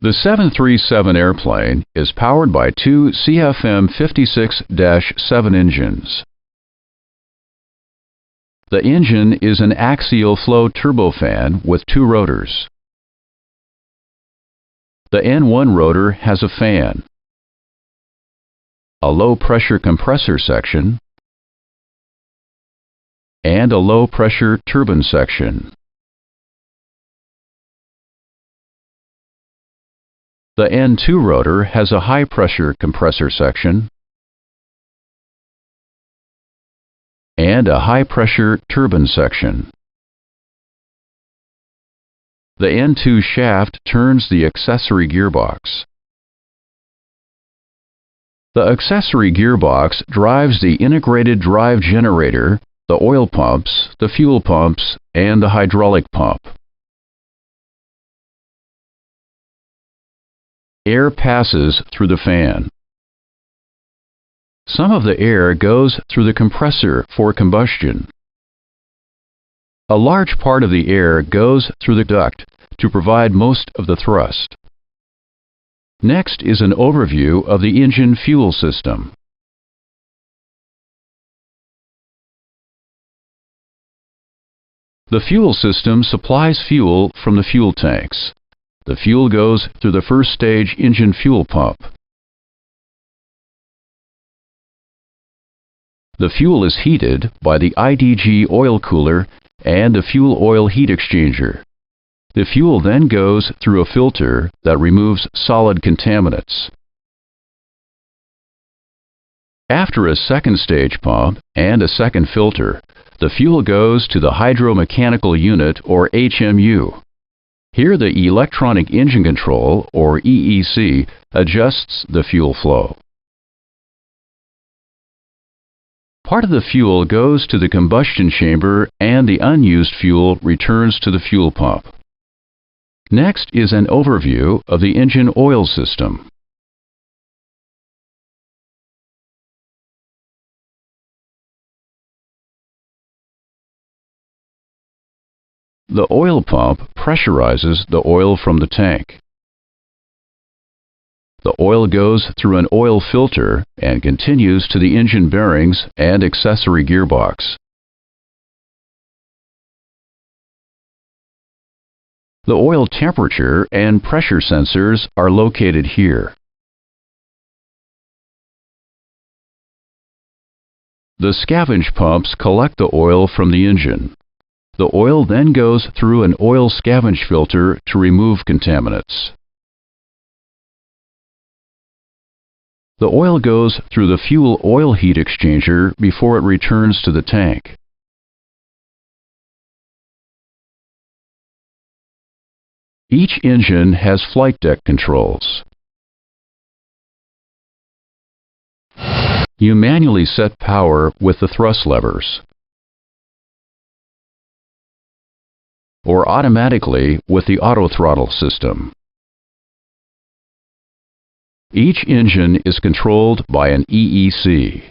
The 737 airplane is powered by two CFM56-7 engines. The engine is an axial flow turbofan with two rotors. The N1 rotor has a fan, a low-pressure compressor section, and a low-pressure turbine section. The N2 rotor has a high-pressure compressor section and a high-pressure turbine section. The N2 shaft turns the accessory gearbox. The accessory gearbox drives the integrated drive generator, the oil pumps, the fuel pumps, and the hydraulic pump. Air passes through the fan. Some of the air goes through the compressor for combustion. A large part of the air goes through the duct to provide most of the thrust. Next is an overview of the engine fuel system. The fuel system supplies fuel from the fuel tanks. The fuel goes through the first stage engine fuel pump. The fuel is heated by the IDG oil cooler and a fuel oil heat exchanger. The fuel then goes through a filter that removes solid contaminants. After a second stage pump and a second filter, the fuel goes to the hydromechanical unit or HMU. Here the electronic engine control or EEC adjusts the fuel flow. Part of the fuel goes to the combustion chamber and the unused fuel returns to the fuel pump. Next is an overview of the engine oil system. The oil pump pressurizes the oil from the tank. The oil goes through an oil filter and continues to the engine bearings and accessory gearbox. The oil temperature and pressure sensors are located here. The scavenge pumps collect the oil from the engine. The oil then goes through an oil scavenge filter to remove contaminants. The oil goes through the fuel oil heat exchanger before it returns to the tank. Each engine has flight deck controls. You manually set power with the thrust levers, or automatically with the auto throttle system. Each engine is controlled by an EEC.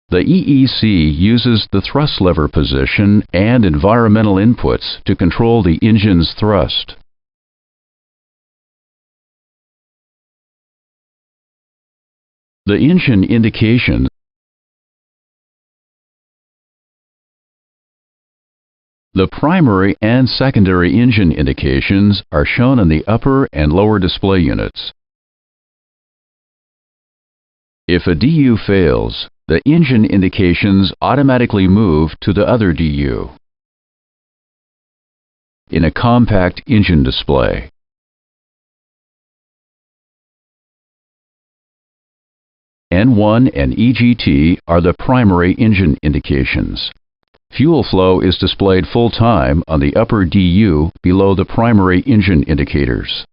The EEC uses the thrust lever position and environmental inputs to control the engine's thrust. The engine indications The primary and secondary engine indications are shown in the upper and lower display units. If a DU fails, the engine indications automatically move to the other DU. In a compact engine display, N1 and EGT are the primary engine indications. Fuel flow is displayed full-time on the upper DU below the primary engine indicators.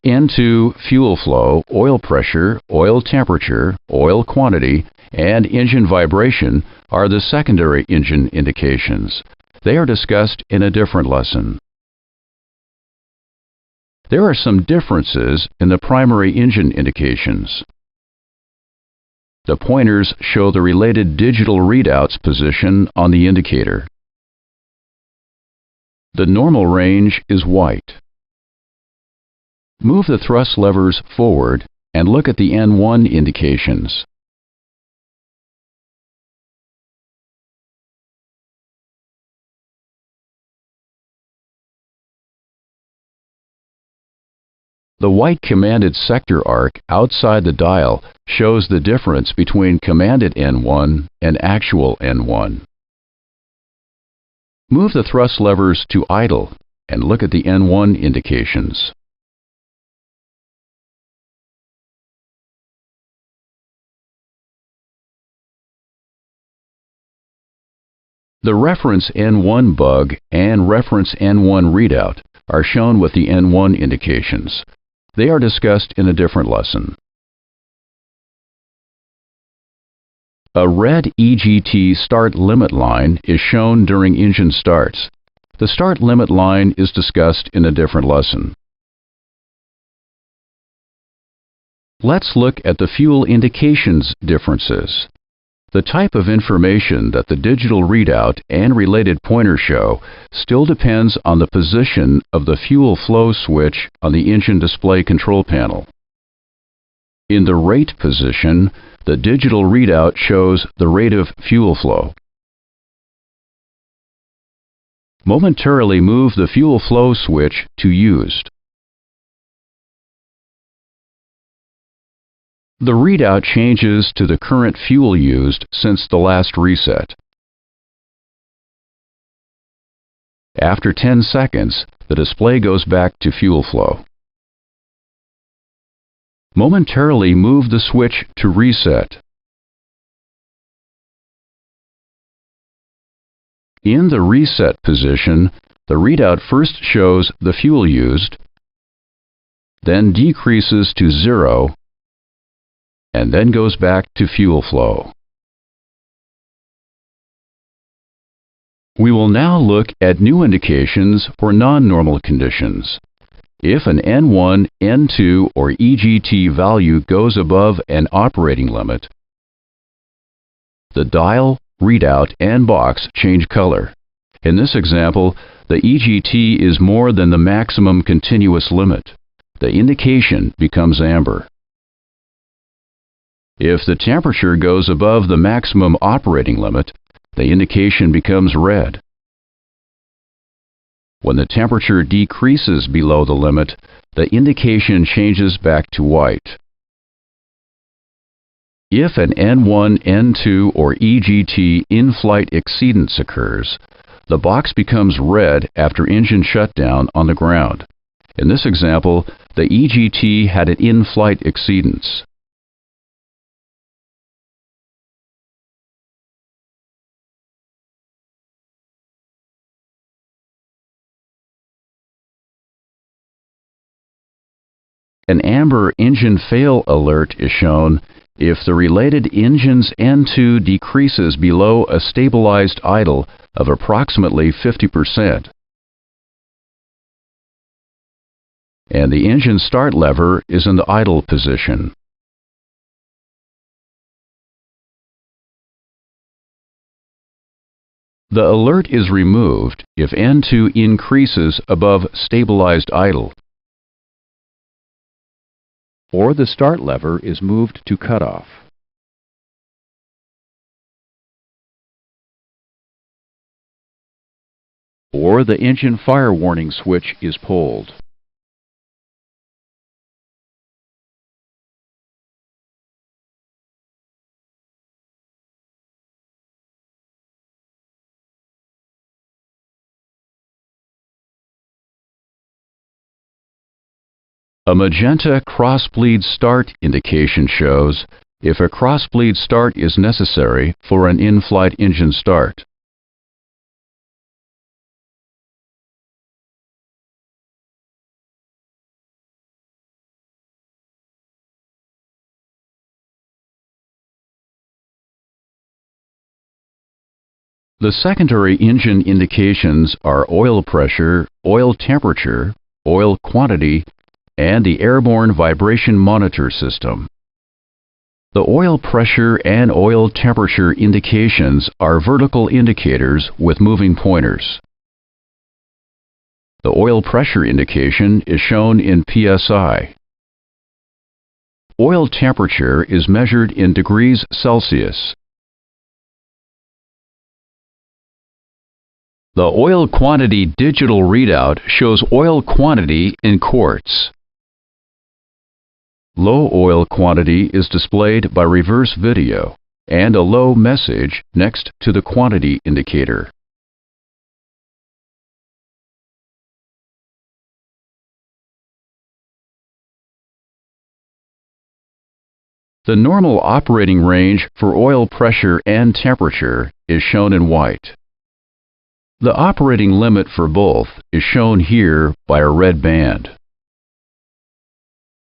N2 fuel flow, oil pressure, oil temperature, oil quantity, and engine vibration are the secondary engine indications. They are discussed in a different lesson. There are some differences in the primary engine indications. The pointers show the related digital readout's position on the indicator. The normal range is white. Move the thrust levers forward and look at the N1 indications. The white commanded sector arc outside the dial shows the difference between commanded N1 and actual N1. Move the thrust levers to idle and look at the N1 indications. The reference N1 bug and reference N1 readout are shown with the N1 indications. They are discussed in a different lesson. A red EGT start limit line is shown during engine starts. The start limit line is discussed in a different lesson. Let's look at the fuel indications differences. The type of information that the digital readout and related pointer show still depends on the position of the fuel flow switch on the engine display control panel. In the rate position, the digital readout shows the rate of fuel flow. Momentarily move the fuel flow switch to used. The readout changes to the current fuel used since the last reset. After 10 seconds, the display goes back to fuel flow. Momentarily move the switch to reset. In the reset position, the readout first shows the fuel used, then decreases to 0, and then goes back to fuel flow. We will now look at new indications for non-normal conditions. If an N1, N2, or EGT value goes above an operating limit, the dial, readout, and box change color. In this example, the EGT is more than the maximum continuous limit. The indication becomes amber. If the temperature goes above the maximum operating limit, the indication becomes red. When the temperature decreases below the limit, the indication changes back to white. If an N1, N2, or EGT in-flight exceedance occurs, the box becomes red after engine shutdown on the ground. In this example, the EGT had an in-flight exceedance. An amber engine fail alert is shown if the related engine's N2 decreases below a stabilized idle of approximately 50%, and the engine start lever is in the idle position. The alert is removed if N2 increases above stabilized idle, or the start lever is moved to cutoff. Or the engine fire warning switch is pulled. A magenta crossbleed start indication shows if a crossbleed start is necessary for an in-flight engine start. The secondary engine indications are oil pressure, oil temperature, oil quantity, and the airborne vibration monitor system. The oil pressure and oil temperature indications are vertical indicators with moving pointers. The oil pressure indication is shown in PSI. Oil temperature is measured in degrees Celsius. The oil quantity digital readout shows oil quantity in quarts. Low oil quantity is displayed by reverse video and a low message next to the quantity indicator. The normal operating range for oil pressure and temperature is shown in white. The operating limit for both is shown here by a red band.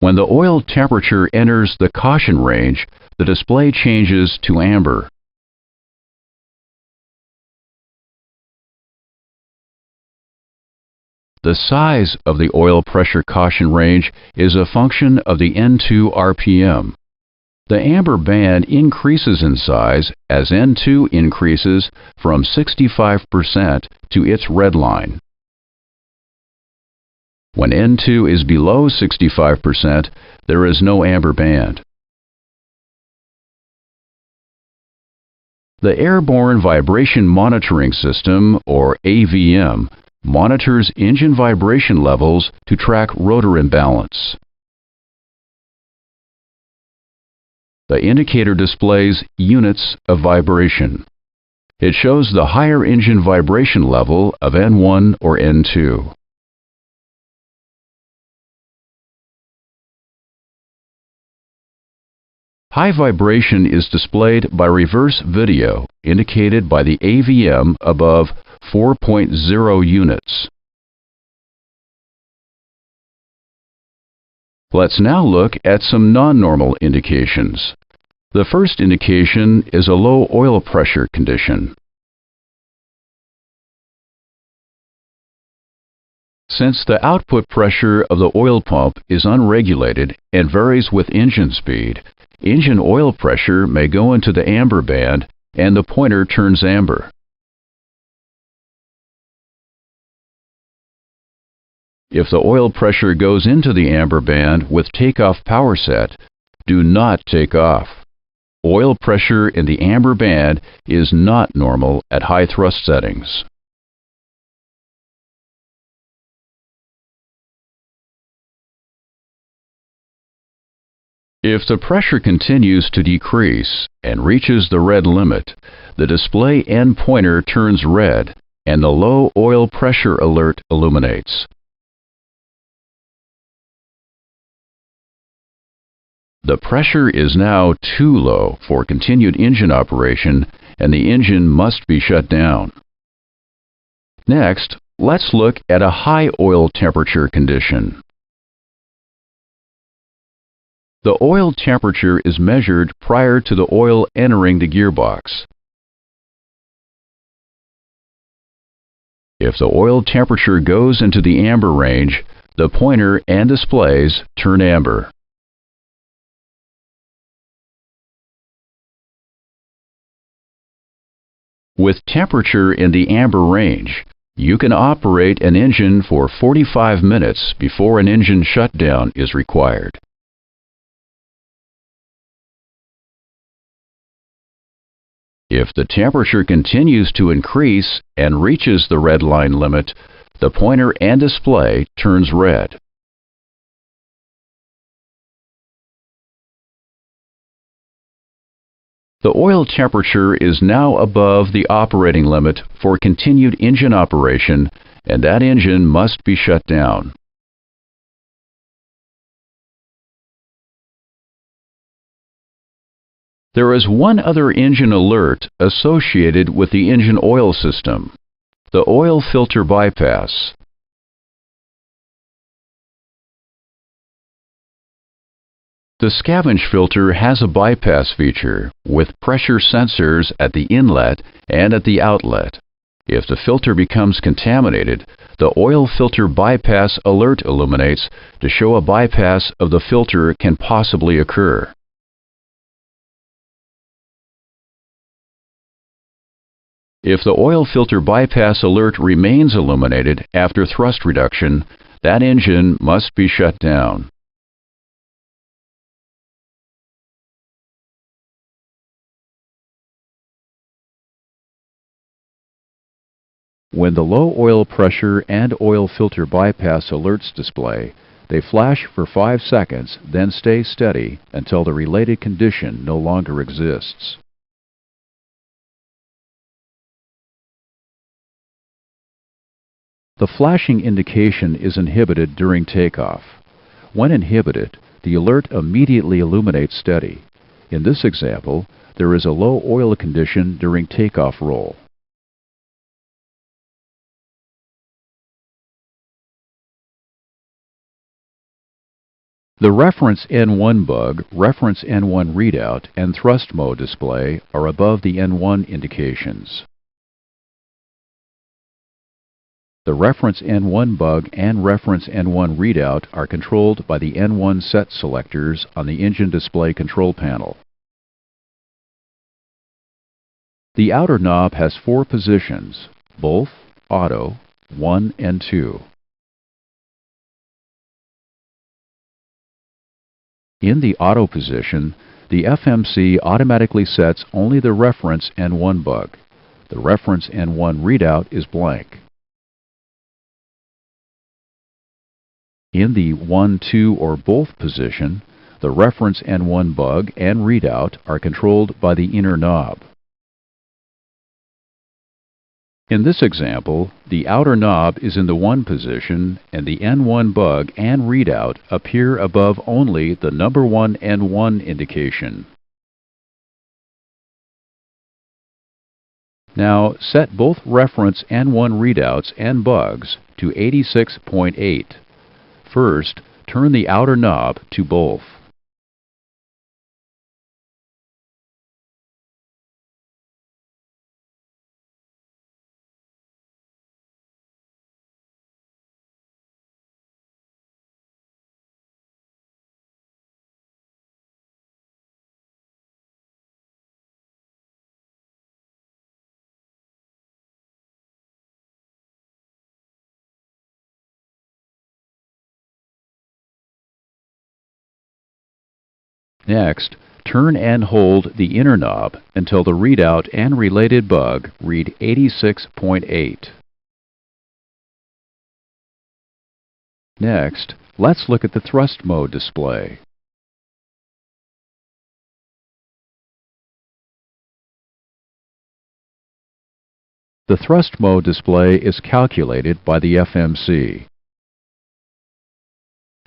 When the oil temperature enters the caution range, the display changes to amber. The size of the oil pressure caution range is a function of the N2 RPM. The amber band increases in size as N2 increases from 65% to its red line. When N2 is below 65%, there is no amber band. The Airborne Vibration Monitoring System, or AVM, monitors engine vibration levels to track rotor imbalance. The indicator displays units of vibration. It shows the higher engine vibration level of N1 or N2. High vibration is displayed by reverse video, indicated by the AVM above 4.0 units. Let's now look at some non-normal indications. The first indication is a low oil pressure condition. Since the output pressure of the oil pump is unregulated and varies with engine speed, engine oil pressure may go into the amber band and the pointer turns amber. If the oil pressure goes into the amber band with takeoff power set, do not take off. Oil pressure in the amber band is not normal at high thrust settings. If the pressure continues to decrease and reaches the red limit, the display end pointer turns red and the low oil pressure alert illuminates. The pressure is now too low for continued engine operation and the engine must be shut down. Next, let's look at a high oil temperature condition. The oil temperature is measured prior to the oil entering the gearbox. If the oil temperature goes into the amber range, the pointer and displays turn amber. With temperature in the amber range, you can operate an engine for 45 minutes before an engine shutdown is required. If the temperature continues to increase and reaches the red line limit, the pointer and display turns red. The oil temperature is now above the operating limit for continued engine operation, and that engine must be shut down. There is one other engine alert associated with the engine oil system: the oil filter bypass. The scavenge filter has a bypass feature with pressure sensors at the inlet and at the outlet. If the filter becomes contaminated, the oil filter bypass alert illuminates to show a bypass of the filter can possibly occur. If the oil filter bypass alert remains illuminated after thrust reduction, that engine must be shut down. When the low oil pressure and oil filter bypass alerts display, they flash for 5 seconds, then stay steady until the related condition no longer exists. The flashing indication is inhibited during takeoff. When inhibited, the alert immediately illuminates steady. In this example, there is a low oil condition during takeoff roll. The reference N1 bug, reference N1 readout, and thrust mode display are above the N1 indications. The reference N1 bug and reference N1 readout are controlled by the N1 set selectors on the engine display control panel. The outer knob has 4 positions, both, auto, 1 and 2. In the auto position, the FMC automatically sets only the reference N1 bug. The reference N1 readout is blank. In the 1, 2, or both position, the reference N1 bug and readout are controlled by the inner knob. In this example, the outer knob is in the 1 position and the N1 bug and readout appear above only the number 1 N1 indication. Now set both reference N1 readouts and bugs to 86.8. First, turn the outer knob to both. Next, turn and hold the inner knob until the readout and related bug read 86.8. Next, let's look at the thrust mode display. The thrust mode display is calculated by the FMC.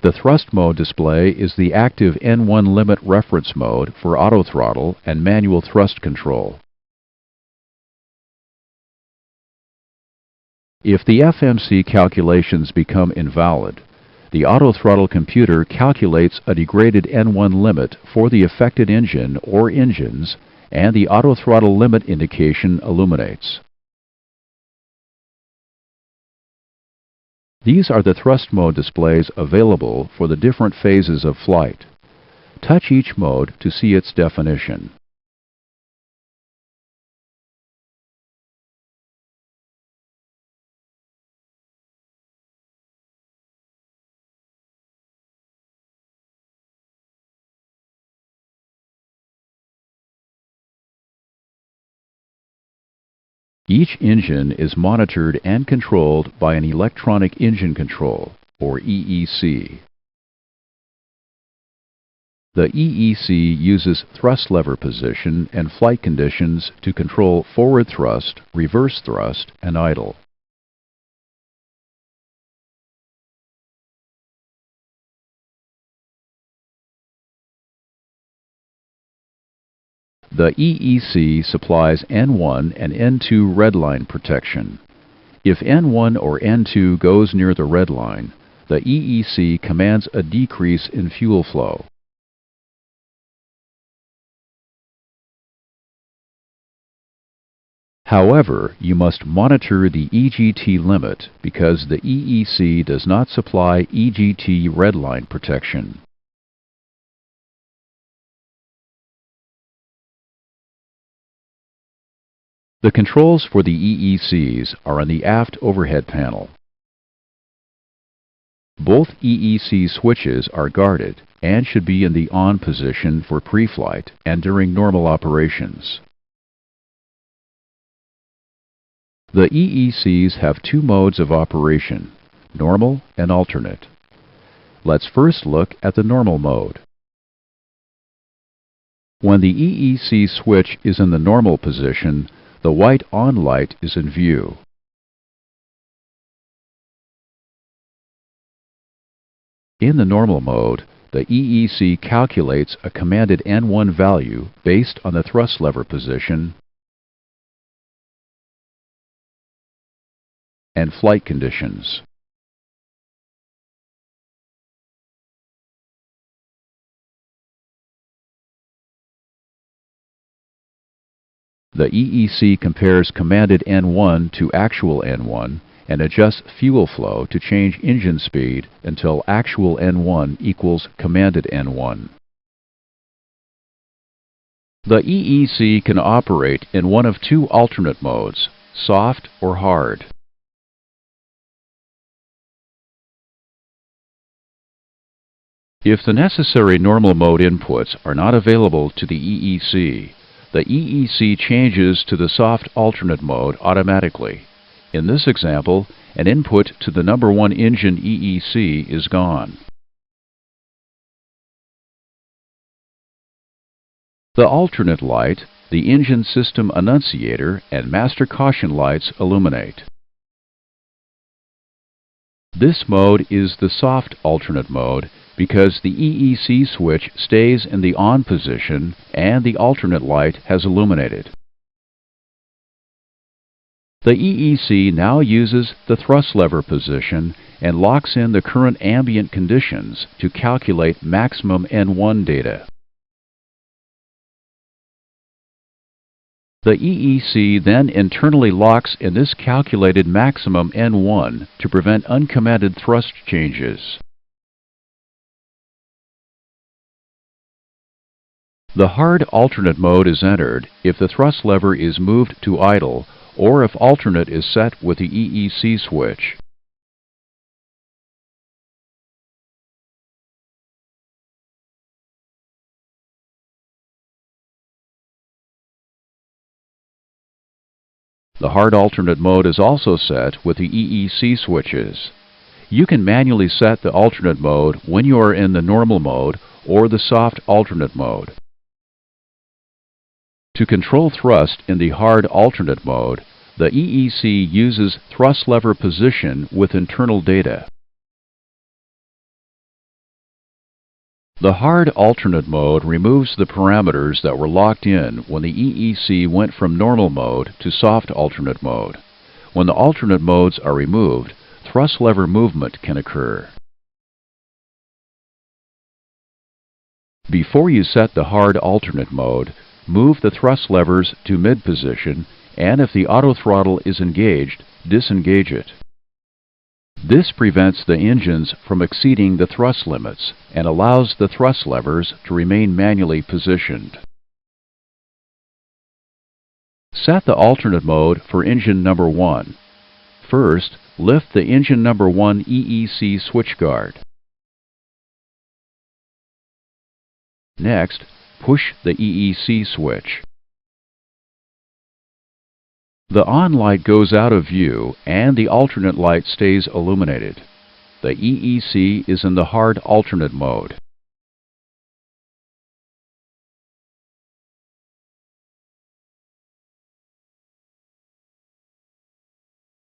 The thrust mode display is the active N1 limit reference mode for auto throttle and manual thrust control. If the FMC calculations become invalid, the auto throttle computer calculates a degraded N1 limit for the affected engine or engines, and the auto throttle limit indication illuminates. These are the thrust mode displays available for the different phases of flight. Touch each mode to see its definition. Each engine is monitored and controlled by an electronic engine control, or EEC. The EEC uses thrust lever position and flight conditions to control forward thrust, reverse thrust, and idle. The EEC supplies N1 and N2 redline protection. If N1 or N2 goes near the red line, the EEC commands a decrease in fuel flow. However, you must monitor the EGT limit because the EEC does not supply EGT redline protection. The controls for the EECs are on the aft overhead panel. Both EEC switches are guarded and should be in the on position for pre-flight and during normal operations. The EECs have two modes of operation, normal and alternate. Let's first look at the normal mode. When the EEC switch is in the normal position, the white on light is in view. In the normal mode, the EEC calculates a commanded N1 value based on the thrust lever position and flight conditions. The EEC compares commanded N1 to actual N1 and adjusts fuel flow to change engine speed until actual N1 equals commanded N1. The EEC can operate in one of two alternate modes, soft or hard. If the necessary normal mode inputs are not available to the EEC, the EEC changes to the soft alternate mode automatically. In this example, an input to the number 1 engine EEC is gone. The alternate light, the engine system annunciator, and master caution lights illuminate. This mode is the soft alternate mode because the EEC switch stays in the on position and the alternate light has illuminated. The EEC now uses the thrust lever position and locks in the current ambient conditions to calculate maximum N1 data. The EEC then internally locks in this calculated maximum N1 to prevent uncommanded thrust changes. The hard alternate mode is entered if the thrust lever is moved to idle or if alternate is set with the EEC switch. The hard alternate mode is also set with the EEC switches. You can manually set the alternate mode when you are in the normal mode or the soft alternate mode. To control thrust in the hard alternate mode, the EEC uses thrust lever position with internal data. The hard alternate mode removes the parameters that were locked in when the EEC went from normal mode to soft alternate mode. When the alternate modes are removed, thrust lever movement can occur. Before you set the hard alternate mode, move the thrust levers to mid position, and if the auto throttle is engaged, disengage it. This prevents the engines from exceeding the thrust limits and allows the thrust levers to remain manually positioned. Set the alternate mode for engine number 1. First, lift the engine number 1 EEC switch guard. Next, push the EEC switch. The on light goes out of view and the alternate light stays illuminated. The EEC is in the hard alternate mode.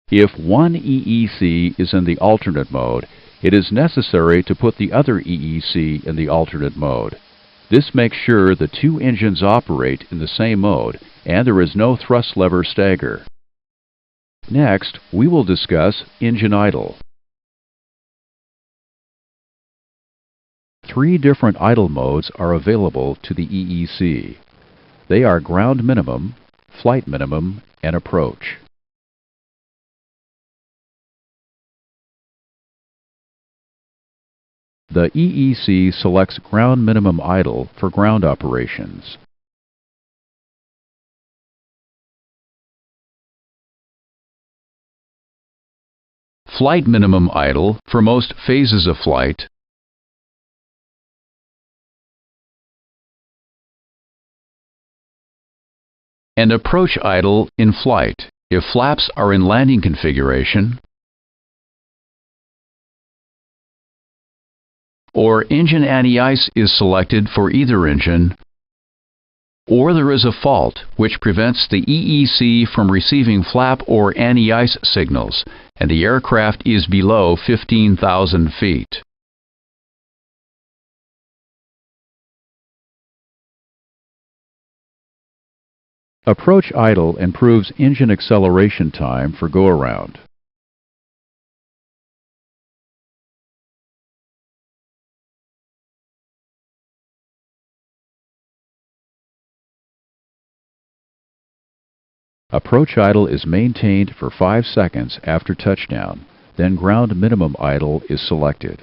If one EEC is in the alternate mode, it is necessary to put the other EEC in the alternate mode. This makes sure the two engines operate in the same mode and there is no thrust lever stagger. Next, we will discuss engine idle. 3 different idle modes are available to the EEC. They are ground minimum, flight minimum, and approach. The EEC selects ground minimum idle for ground operations. flight minimum idle for most phases of flight, and approach idle in flight if flaps are in landing configuration, or engine anti-ice is selected for either engine, or there is a fault which prevents the EEC from receiving flap or anti-ice signals, and the aircraft is below 15,000 feet. Approach idle improves engine acceleration time for go-around. Approach idle is maintained for 5 seconds after touchdown, then ground minimum idle is selected.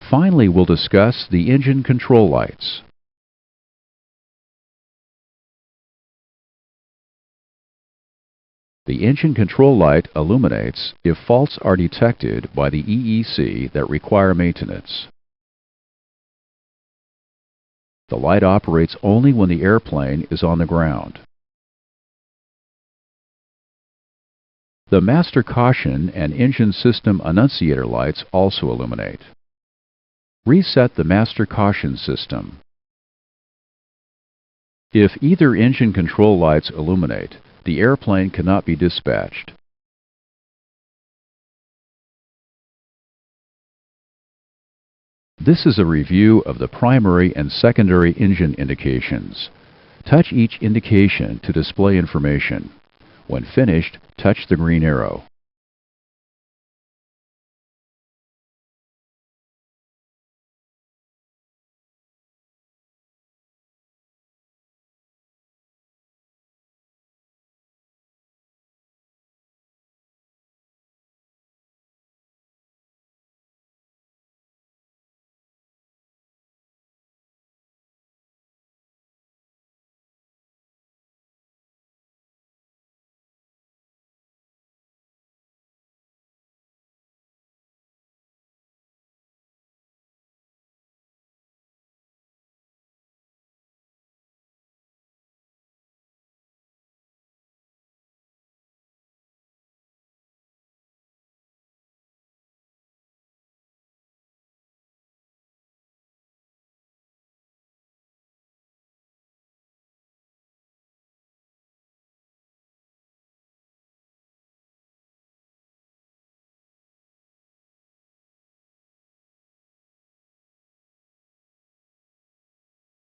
Finally, we'll discuss the engine control lights. The engine control light illuminates if faults are detected by the EEC that require maintenance. The light operates only when the airplane is on the ground. The master caution and engine system annunciator lights also illuminate. Reset the master caution system. If either engine control lights illuminate, the airplane cannot be dispatched. This is a review of the primary and secondary engine indications. Touch each indication to display information. When finished, touch the green arrow.